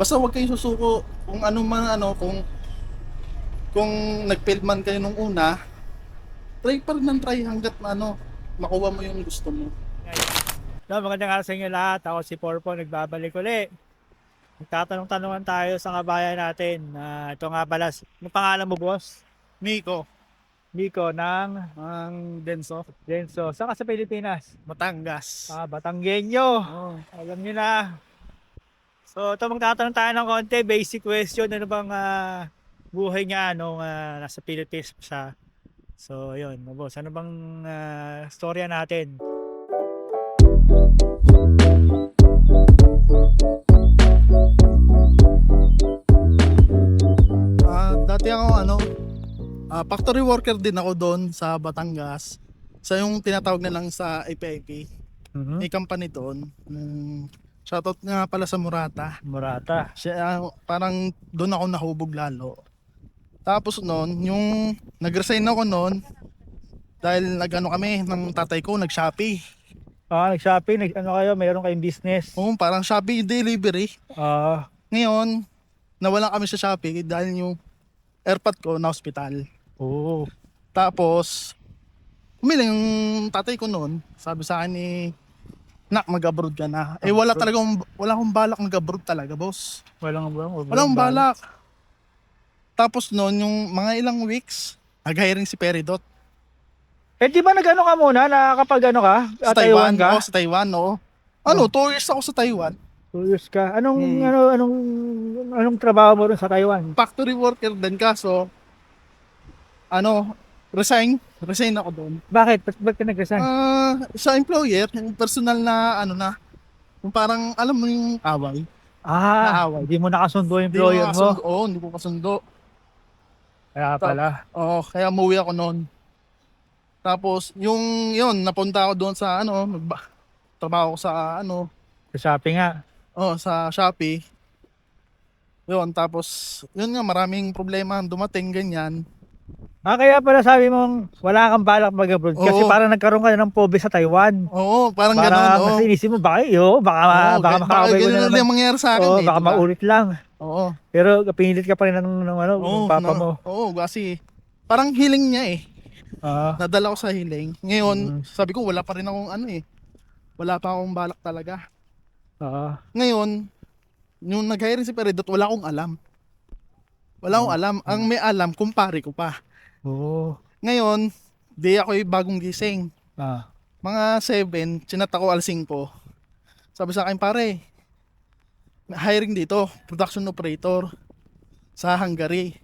Basta huwag kayong susuko kung ano man ano, kung nag-fail man kayo nung una, try pa rin ng try hanggat ano, makuha mo yung gusto mo. So, magandang araw sa inyo lahat. Ako si Porpo, nagbabalik uli. Magtatanong-tanungan tayo sa kabayan natin. Ito nga pala, yung pangalan mo, boss? Miko, Nico ng ang Denso, Denso. Saan ka sa Pilipinas? Batangas. Batanggenyo. Oh. Alam niyo na. So, ito magtatanong tayo ng konti. Basic question. Ano bang buhay niya nung nasa Philippines pa siya? So, yun. Boss, ano bang storya natin? Dati ako ano, factory worker din ako doon sa Batangas. Sa yung tinatawag na lang sa IPIP. May company doon. Shoutout nga pala sa Murata. Murata. Siya, parang doon ako nahubog lalo. Tapos noon, yung nag-resign ako noon dahil nag-ano kami ng tatay ko, nag-Shopee. Nag-shopping. Ano kayo? Mayroon kayong business? Oo, parang Shopee delivery. Ngayon, nawala kami sa Shopee dahil yung airpod ko na hospital. Oo. Tapos, umili yung tatay ko noon. Sabi sa akin Nak, mag-abroad ka na. Wala akong balak mag-abroad talaga, boss. Walang balak. Tapos noon, yung mga ilang weeks, nag-hiring si Peridot. Di ba nag-ano ka muna? Nakakapag ano ka? Sa Taiwan ka? Sa Taiwan, oo. 2 years ako sa Taiwan. 2 years ka. Anong trabaho mo rin sa Taiwan? Factory worker din kaso, resign ako doon. Bakit? Ba't ka nag-resign? Sa employer, yung personal na yung parang alam mo yung away. naaway. Hindi mo nakasundo yung employer mo. Hindi ko kasundo. Kaya pala. Kaya umuwi ako noon. Tapos yun, napunta ako doon sa trabaho ko sa Sa shopping nga. sa Shopee. Yun, tapos yun nga, maraming problema dumating ganyan. Kaya pala sabi mong wala kang balak mag-abroad kasi Oo. parang nagkaroon ka ng phobia sa Taiwan. Oo, parang Para gano'n. mas inisip mo, baka makakaway ko ganun na ulit naman. yung mangyari sa akin. Baka diba? maulit lang. Oo. Pero pinilit ka pa rin ng papa mo. Oo, kasi parang healing niya eh. Ah, Nadala ko sa healing. Ngayon, sabi ko wala pa rin akong wala pa akong balak talaga. Ngayon, yung nag-hiring si Peridot, wala akong alam. Wala akong alam. Ang may alam, kumpare ko pa. Oo. Ngayon, di ako'y bagong gising. Ah. Mga 7, chinat ako alas 5. Sabi sa akin, pare, hiring dito, production operator sa Hungary.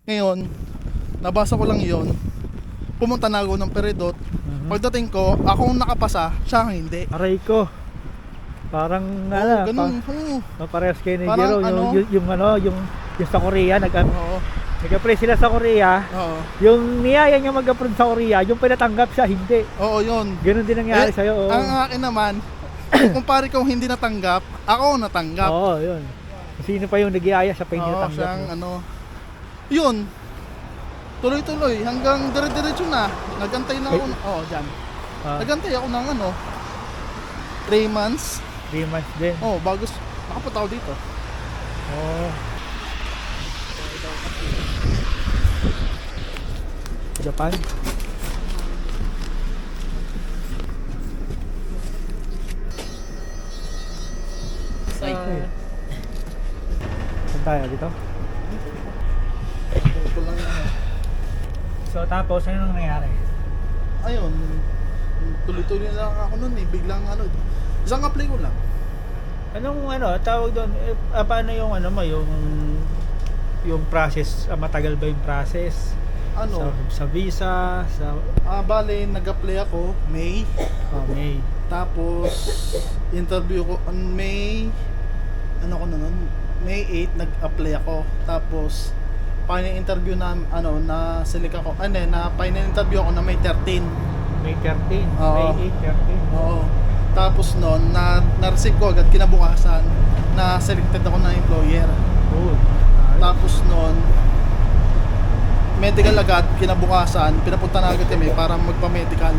Ngayon, nabasa ko lang yon. Pumunta na ako ng Peridot. Pagdating ko, ako ang nakapasa, siya ang hindi. Aray ko. Parang Ganun. parehas kayo ni Parang Jero, yung sa Korea, Oo. nag-apply sila sa Korea. Oo. Yung niyaya niya mag-approve sa Korea, yung pinatanggap siya, hindi. Oo, yun. Ganun din nangyari sa'yo. Oo. Ang akin naman, kung pare kong hindi natanggap, ako ang natanggap. Oo, yun. Sino pa yung nag-iaya, siya pa yung Oo, natanggap. siyang yun. Tuloy-tuloy hanggang dire-diretso na. Nagantay na ako. Diyan. Nagantay ako ng 3 months. 3 months din. Bago nakapunta ako dito. Japan. Saan tayo dito? Ito lang So tapos, ano nangyari? Ayun. Tuloy-tuloy na lang ako nun biglang isang apply ko lang. Anong tawag doon? Paano yung yung process? Matagal ba yung process? Sa visa, sa Bale, nag-apply ako May. May. Tapos interview ko on May May 8 nag-apply ako. Tapos final interview na na-select ako. Na final interview ako na May 13. May 13. Oo. May 8, 13. Oo. Tapos noon na-receive ko agad kinabukasan na selected ako ng employer. Good. Tapos noon medical agad kinabukasan, pinapunta na agad kami para magpa-medical.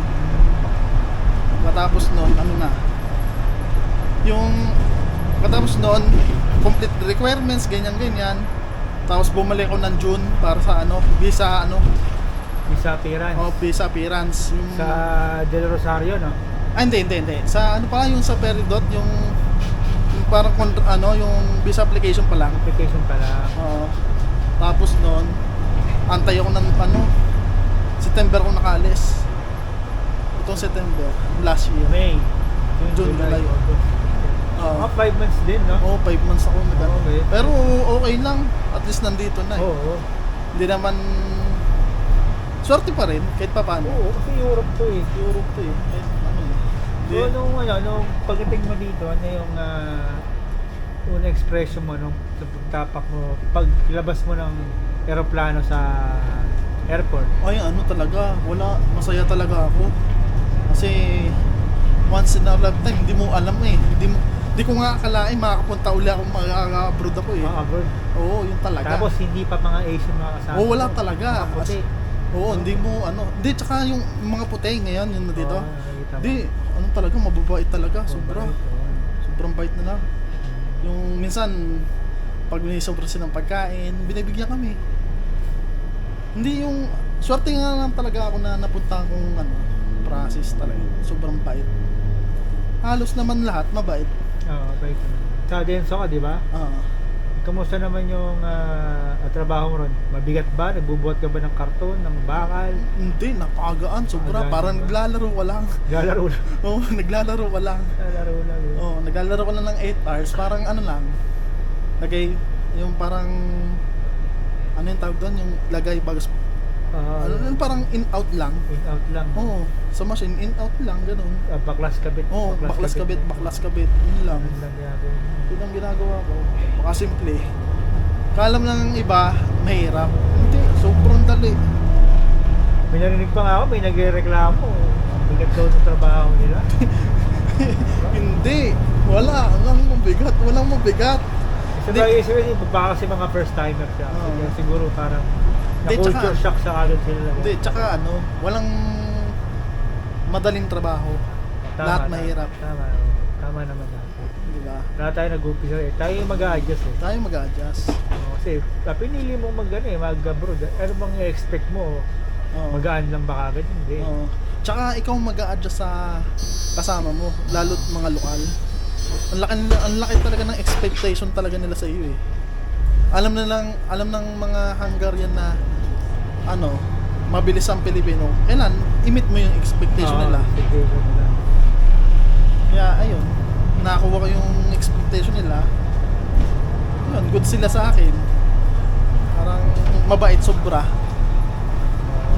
Matapos noon yung katapos noon complete requirements, ganyan. Tapos bumalik ako ng June para sa visa Visa appearance. visa appearance. Yung, Sa Del Rosario, no? hindi. Sa yung sa Peridot, yung parang yung visa application pa lang. Application pala. Oo. Tapos noon, antay ako ng September ako nakaalis. Itong September, last year. May. June, July, August. Oo. 5 months din, no? Oo, 5 months ako Okay. Pero okay lang. At least nandito na eh. Oo. Hindi naman swerte pa rin kahit pa paano. Oo, kasi Europe to eh. Europe to eh. Kahit ano eh. Hindi. So, nung pagdating mo dito, ano yung una expression mo nung pagtapak mo, paglabas mo ng eroplano sa airport? Ay, talaga. Wala. Masaya talaga ako. Kasi once in a lifetime, hindi mo alam eh. Hindi ko nga akalain makakapunta uli ako, mag-abroad ako eh. Abroad. Oo, yun talaga. Tapos hindi pa mga Asian mga kasama. Oo, wala mo. talaga. Mga puti. Oo, hindi mo Hindi, tsaka yung mga puti ngayon, yun na dito. Oo, nakikita mo. Hindi, talaga, mababait talaga. Sobra. Mabait, oo. Sobrang bait nila. Yung minsan, pag may sobra silang pagkain, binibigyan kami. Hindi yung, swerte nga lang talaga ako na napunta akong process talaga. Sobrang bait. Halos naman lahat, mabait. Oo, bait. Sa Denso ka, di ba? Kamusta naman yung trabaho mo ron? Mabigat ba? Nagbubuhat ka ba ng karton, ng bakal? Hindi, napakagaan. Sobra. Magaan Parang ba? naglalaro walang. Naglalaro lang. Oo, naglalaro walang. Naglalaro lang. Eh. Oo, naglalaro ko lang ng 8 hours. Parang lang. Lagay, yung parang, yung tawag doon? Yung lagay bags. Parang in-out lang. In-out lang. Oo, sa machine, in-out lang, ganun. Baklas kabit. Oo, baklas kabit. Yun lang. Yun lang ginagawa. Yun ang ginagawa ko. Simple. Kalam lang ng iba, mahirap. Hindi, sobrang dali. May narinig pa nga ako, may nagrereklamo. Bigat daw ng trabaho nila. Hindi, walang mabigat. Sabagay, baka kasi mga first timer siya. Oo. Kaya siguro parang Hindi, na-culture tsaka- shock sa agad sila. Hindi, tsaka walang madaling trabaho. Lahat mahirap. Tama naman natin. Di ba? Lahat tayo nag-umpisa eh. Tayo yung mag-a-adjust eh. Tayo mag-adjust. Kasi pinili mo mag-abroad. Ano bang i-expect mo? Oo. Magaan lang ba kagad? Hindi. Oo. Tsaka ikaw mag-a-adjust sa kasama mo, lalo't mga lokal. Ang laki talaga ng expectation talaga nila sa iyo eh. Alam ng mga Hungarian na mabilis ang Pilipino. Kailan i-meet mo yung expectation nila. Expectation nila. Kaya ayun, nakakuha ko yung expectation nila. Yun, good sila sa akin. Parang mabait sobra.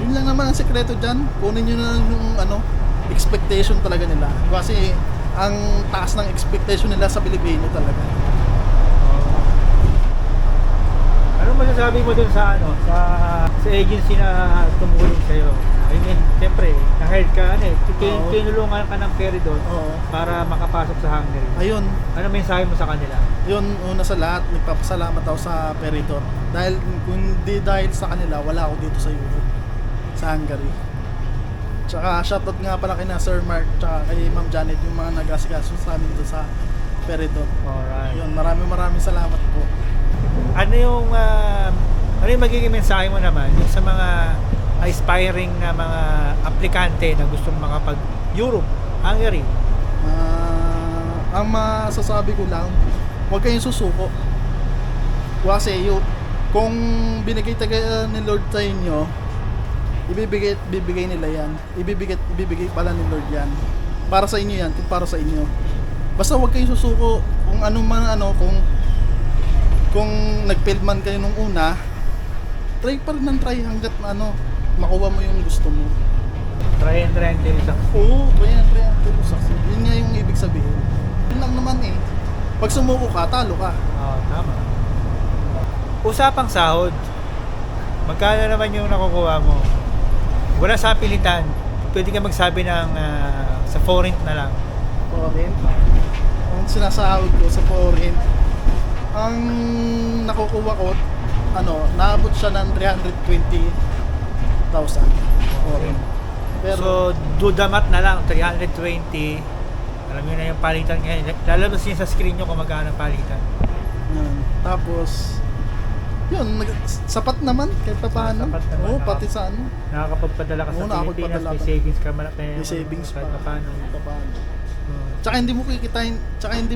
Yun lang naman ang sekreto dyan. Kunin nyo na yung expectation talaga nila. Kasi ang taas ng expectation nila sa Pilipino talaga. Anong masasabi mo dun sa sa agency na tumulong sa'yo? I mean, siyempre, na-hired ka, Oo. tinulungan ka ng Peridot Oo. para makapasok sa Hungary. Ayun, Ano mensahe mo sa kanila? yun una sa lahat, nagpapasalamat ako sa Peridot. Dahil kung hindi dahil sa kanila, wala ako dito sa Europe, sa Hungary. Tsaka shoutout nga pala kina Sir Mark tsaka kay Ma'am Janet, yung mga nag-asikaso sa amin dito sa Peridot. Alright. Yun, maraming salamat po. Ano yung magiging mensahe mo naman yung sa mga aspiring na mga aplikante na gustong makapag-Europe, Hungary? Ang masasabi ko lang, huwag kayong susuko. Kasi kung binigay taga ni Lord sa inyo, ibibigay nila yan. Ibibigay pala ni Lord yan. Para sa inyo yan, para sa inyo. Basta huwag kayong susuko kung ano man kung nag-fail man kayo nung una, try pa rin ng try hanggat makuha mo yung gusto mo. Try and until success. Oo, try until succeed. Yun nga yung ibig sabihin. Yun lang naman eh. Pag sumuko ka, talo ka. Oo, tama. Usapang sahod. Magkano naman yung nakukuha mo? Wala sa pilitan. Pwede ka magsabi ng sa foreign na lang. Foreign. Ang sinasahod ko sa foreign, ang nakukuha ko, naabot siya ng 320,000 foreign. Pero, So, do the math na lang, 320. Alam niyo na yung palitan ngayon. Lalabas niyo sa screen nyo kung magkano ang palitan. Yun. Tapos, yun, sapat naman kahit pa paano. Sapat naman, Oo, pati sa ano. Nakakapagpadala ka sa Oo, Pilipinas, nakakapagpadala may ka. savings ka malaki. May savings pa. Kahit pa paano. Kahit pa paano. Oo. Tsaka hindi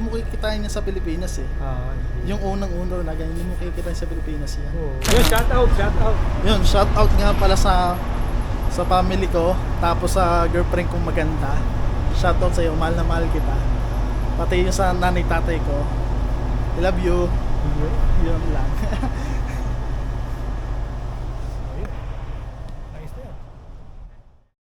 mo kikitain niya sa Pilipinas eh. Oo. Yung unang-una na ganyan, hindi mo kikitain sa Pilipinas yan. Oo. Yun, shout out. Yun, shout out nga pala sa family ko, tapos sa girlfriend kong maganda. Shout out sa iyo, mahal na mahal kita. Pati yung sa nanay tatay ko. I love you. Yun lang.